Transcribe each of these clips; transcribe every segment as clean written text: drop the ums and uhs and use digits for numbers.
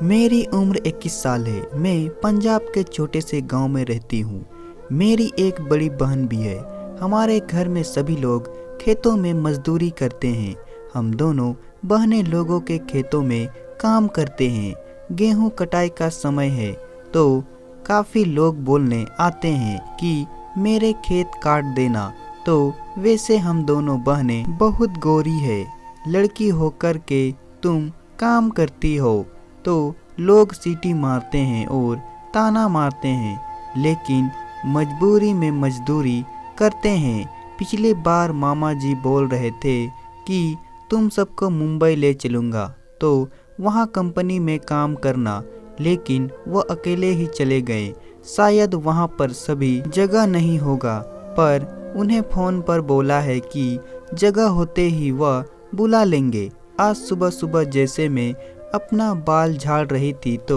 मेरी उम्र 21 साल है। मैं पंजाब के छोटे से गांव में रहती हूँ। मेरी एक बड़ी बहन भी है। हमारे घर में सभी लोग खेतों में मजदूरी करते हैं। हम दोनों बहनें लोगों के खेतों में काम करते हैं। गेहूं कटाई का समय है तो काफ़ी लोग बोलने आते हैं कि मेरे खेत काट देना। तो वैसे हम दोनों बहनें बहुत गोरी है, लड़की होकर के तुम काम करती हो। तो लोग सीटी मारते हैं और ताना मारते हैं, लेकिन मजबूरी में मजदूरी करते हैं। पिछली बार मामा जी बोल रहे थे कि तुम सबको मुंबई ले चलूँगा तो वहाँ कंपनी में काम करना, लेकिन वो अकेले ही चले गए। शायद वहाँ पर सभी जगह नहीं होगा, पर उन्हें फ़ोन पर बोला है कि जगह होते ही वह बुला लेंगे। आज सुबह सुबह जैसे मैं अपना बाल झाड़ रही थी तो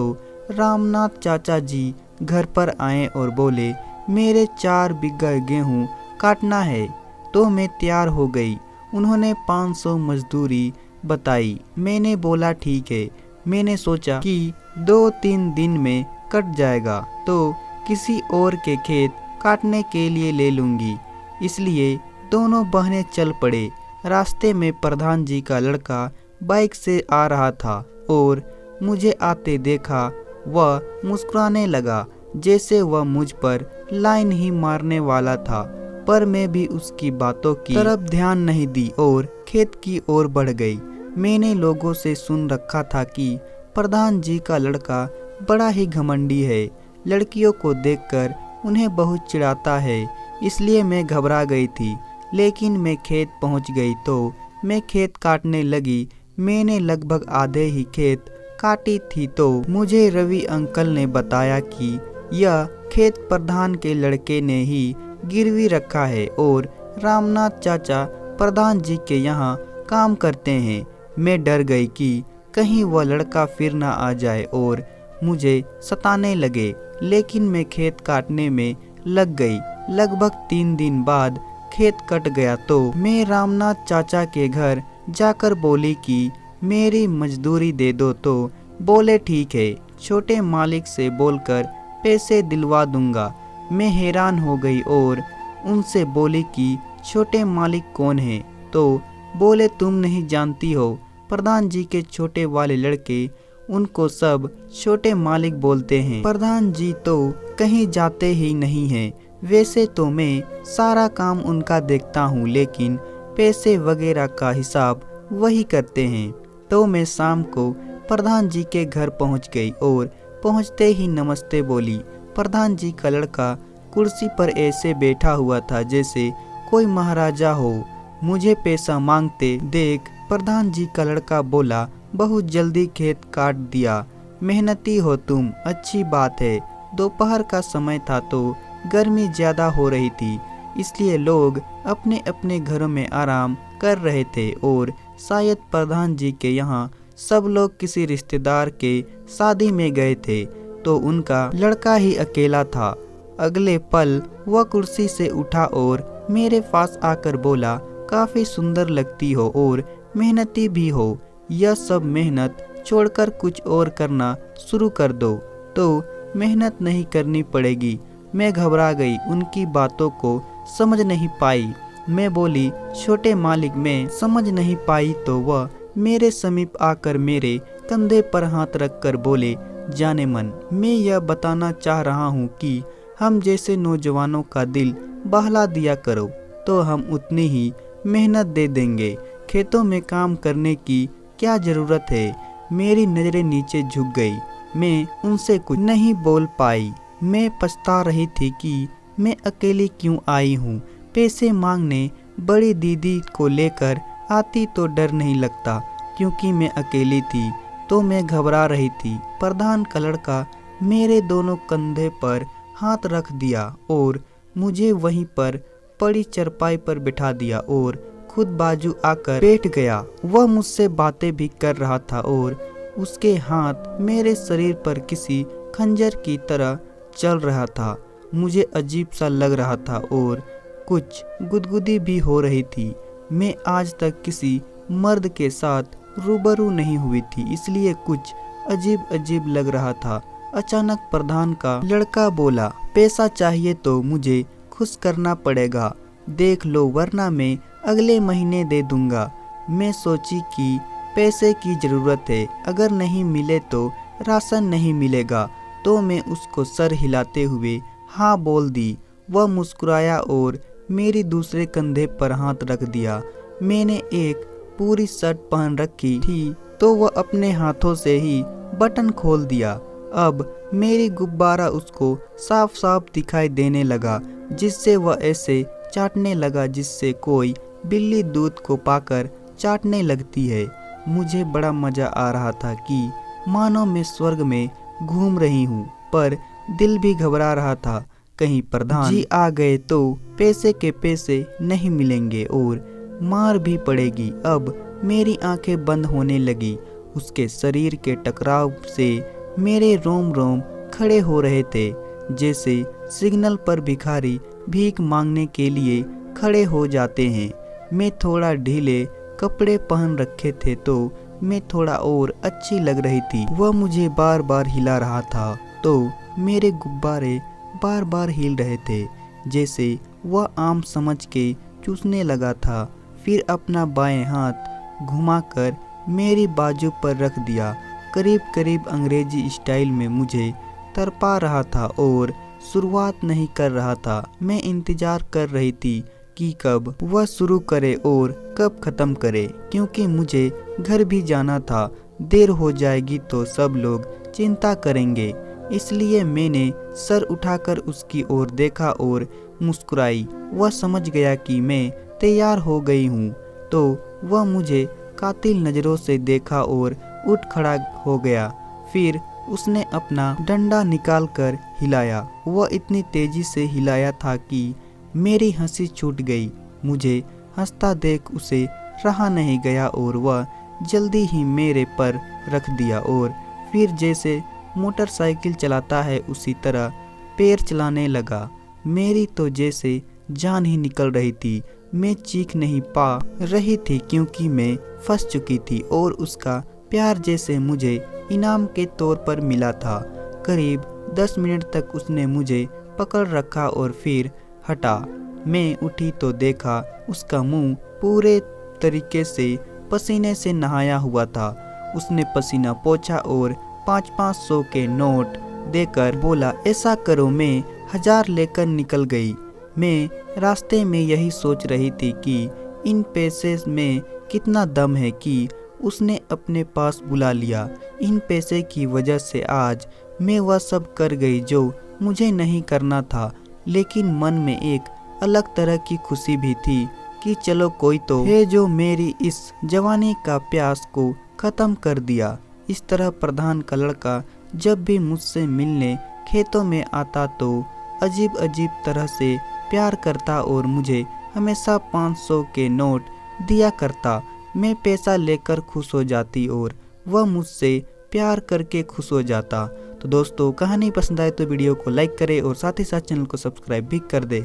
रामनाथ चाचा जी घर पर आए और बोले, मेरे 4 बीघा गेहूँ काटना है। तो मैं तैयार हो गई। उन्होंने 500 मजदूरी बताई। मैंने बोला ठीक है। मैंने सोचा कि 2-3 दिन में कट जाएगा तो किसी और के खेत काटने के लिए ले लूँगी। इसलिए दोनों बहनें चल पड़े। रास्ते में प्रधान जी का लड़का बाइक से आ रहा था और मुझे आते देखा। वह मुस्कुराने लगा जैसे वह मुझ पर लाइन ही मारने वाला था, पर मैं भी उसकी बातों की तरफ ध्यान नहीं दी और खेत की ओर बढ़ गई। मैंने लोगों से सुन रखा था कि प्रधान जी का लड़का बड़ा ही घमंडी है, लड़कियों को देखकर उन्हें बहुत चिढ़ाता है। इसलिए मैं घबरा गई थी। लेकिन मैं खेत पहुंच गई तो मैं खेत काटने लगी। मैंने लगभग आधे ही खेत काटी थी तो मुझे रवि अंकल ने बताया कि यह खेत प्रधान के लड़के ने ही गिरवी रखा है और रामनाथ चाचा प्रधान जी के यहाँ काम करते हैं। मैं डर गई कि कहीं वह लड़का फिर ना आ जाए और मुझे सताने लगे, लेकिन मैं खेत काटने में लग गई। लगभग 3 दिन बाद खेत कट गया तो मैं रामनाथ चाचा के घर जाकर बोली कि मेरी मजदूरी दे दो। तो बोले ठीक है, छोटे मालिक से बोलकर पैसे दिलवा दूंगा। मैं हैरान हो गई और उनसे बोली कि छोटे मालिक कौन है। तो बोले तुम नहीं जानती हो, प्रधान जी के छोटे वाले लड़के, उनको सब छोटे मालिक बोलते हैं। प्रधान जी तो कहीं जाते ही नहीं हैं। वैसे तो मैं सारा काम उनका देखता हूँ, लेकिन पैसे वगैरह का हिसाब वही करते हैं। तो मैं शाम को प्रधान जी के घर पहुँच गई और पहुँचते ही नमस्ते बोली। प्रधान जी का लड़का कुर्सी पर ऐसे बैठा हुआ था जैसे कोई महाराजा हो। मुझे पैसा मांगते देख प्रधान जी का लड़का बोला, बहुत जल्दी खेत काट दिया, मेहनती हो तुम, अच्छी बात है। दोपहर का समय था तो गर्मी ज़्यादा हो रही थी, इसलिए लोग अपने अपने घरों में आराम कर रहे थे और शायद प्रधान जी के यहाँ सब लोग किसी रिश्तेदार के शादी में गए थे, तो उनका लड़का ही अकेला था। अगले पल वह कुर्सी से उठा और मेरे पास आकर बोला, काफ़ी सुंदर लगती हो और मेहनती भी हो। यह सब मेहनत छोड़कर कुछ और करना शुरू कर दो तो मेहनत नहीं करनी पड़ेगी। मैं घबरा गई, उनकी बातों को समझ नहीं पाई। मैं बोली, छोटे मालिक, मैं समझ नहीं पाई। तो वह मेरे समीप आकर मेरे कंधे पर हाथ रखकर बोले, जाने मन, मैं यह बताना चाह रहा हूँ कि हम जैसे नौजवानों का दिल बहला दिया करो तो हम उतनी ही मेहनत दे देंगे। खेतों में काम करने की क्या ज़रूरत है। मेरी नज़रें नीचे झुक गई। मैं उनसे कुछ नहीं बोल पाई। मैं पछता रही थी कि मैं अकेली क्यों आई हूँ। पैसे मांगने बड़ी दीदी को लेकर आती तो डर नहीं लगता, क्योंकि मैं अकेली थी तो मैं घबरा रही थी। प्रधान का लड़का मेरे दोनों कंधे पर हाथ रख दिया और मुझे वहीं पर पड़ी चरपाई पर बिठा दिया और खुद बाजू आकर बैठ गया। वह मुझसे बातें भी कर रहा था और उसके हाथ मेरे शरीर पर किसी खंजर की तरह चल रहा था। मुझे अजीब सा लग रहा था और कुछ गुदगुदी भी हो रही थी। मैं आज तक किसी मर्द के साथ रूबरू नहीं हुई थी, इसलिए कुछ अजीब अजीब लग रहा था। अचानक प्रधान का लड़का बोला, पैसा चाहिए तो मुझे खुश करना पड़ेगा, देख लो वरना मैं अगले महीने दे दूंगा। मैं सोची कि पैसे की ज़रूरत है, अगर नहीं मिले तो राशन नहीं मिलेगा, तो मैं उसको सर हिलाते हुए हाँ बोल दी। वह मुस्कुराया और मेरी दूसरे कंधे पर हाथ रख दिया। मैंने एक पूरी शर्ट पहन रखी थी तो वह अपने हाथों से ही बटन खोल दिया। अब मेरी गुब्बारा उसको साफ साफ दिखाई देने लगा, जिससे वह ऐसे चाटने लगा जिससे कोई बिल्ली दूध को पाकर चाटने लगती है। मुझे बड़ा मजा आ रहा था कि मानो मैं स्वर्ग में घूम रही हूँ, पर दिल भी घबरा रहा था कहीं प्रधान जी आ गए तो पैसे के पैसे नहीं मिलेंगे और मार भी पड़ेगी। अब मेरी आंखें बंद होने लगी। उसके शरीर के टकराव से मेरे रोम रोम खड़े हो रहे थे, जैसे सिग्नल पर भिखारी भीख मांगने के लिए खड़े हो जाते हैं। मैं थोड़ा ढीले कपड़े पहन रखे थे तो मैं थोड़ा और अच्छी लग रही थी। वह मुझे बार बार हिला रहा था तो मेरे गुब्बारे बार बार हिल रहे थे, जैसे वह आम समझ के चूसने लगा था। फिर अपना बाएं हाथ घुमाकर मेरी बाजू पर रख दिया, करीब करीब अंग्रेजी स्टाइल में मुझे तड़पा रहा था और शुरुआत नहीं कर रहा था। मैं इंतजार कर रही थी कि कब वह शुरू करे और कब ख़त्म करे, क्योंकि मुझे घर भी जाना था। देर हो जाएगी तो सब लोग चिंता करेंगे। इसलिए मैंने सर उठाकर उसकी ओर देखा और मुस्कुराई। वह समझ गया कि मैं तैयार हो गई हूँ, तो वह मुझे कातिल नज़रों से देखा और उठ खड़ा हो गया। फिर उसने अपना डंडा निकालकर हिलाया। वह इतनी तेजी से हिलाया था कि मेरी हंसी छूट गई। मुझे हंसता देख उसे रहा नहीं गया और वह जल्दी ही मेरे पर रख दिया और फिर जैसे मोटरसाइकिल चलाता है उसी तरह पैर चलाने लगा। मेरी तो जैसे जान ही निकल रही थी। मैं चीख नहीं पा रही थी क्योंकि मैं फंस चुकी थी और उसका प्यार जैसे मुझे इनाम के तौर पर मिला था। करीब 10 मिनट तक उसने मुझे पकड़ रखा और फिर हटा। मैं उठी तो देखा उसका मुंह पूरे तरीके से पसीने से नहाया हुआ था। उसने पसीना पोंछा और 500-500 के नोट देकर बोला, ऐसा करो। मैं 1000 लेकर निकल गई। मैं रास्ते में यही सोच रही थी कि इन पैसे में कितना दम है कि उसने अपने पास बुला लिया। इन पैसे की वजह से आज मैं वह सब कर गई जो मुझे नहीं करना था, लेकिन मन में एक अलग तरह की खुशी भी थी कि चलो कोई तो है जो मेरी इस जवानी का प्यास को ख़त्म कर दिया। इस तरह प्रधान का लड़का जब भी मुझसे मिलने खेतों में आता तो अजीब अजीब तरह से प्यार करता और मुझे हमेशा 500 के नोट दिया करता। मैं पैसा लेकर खुश हो जाती और वह मुझसे प्यार करके खुश हो जाता। तो दोस्तों, कहानी पसंद आए तो वीडियो को लाइक करें और साथ ही साथ चैनल को सब्सक्राइब भी कर दे।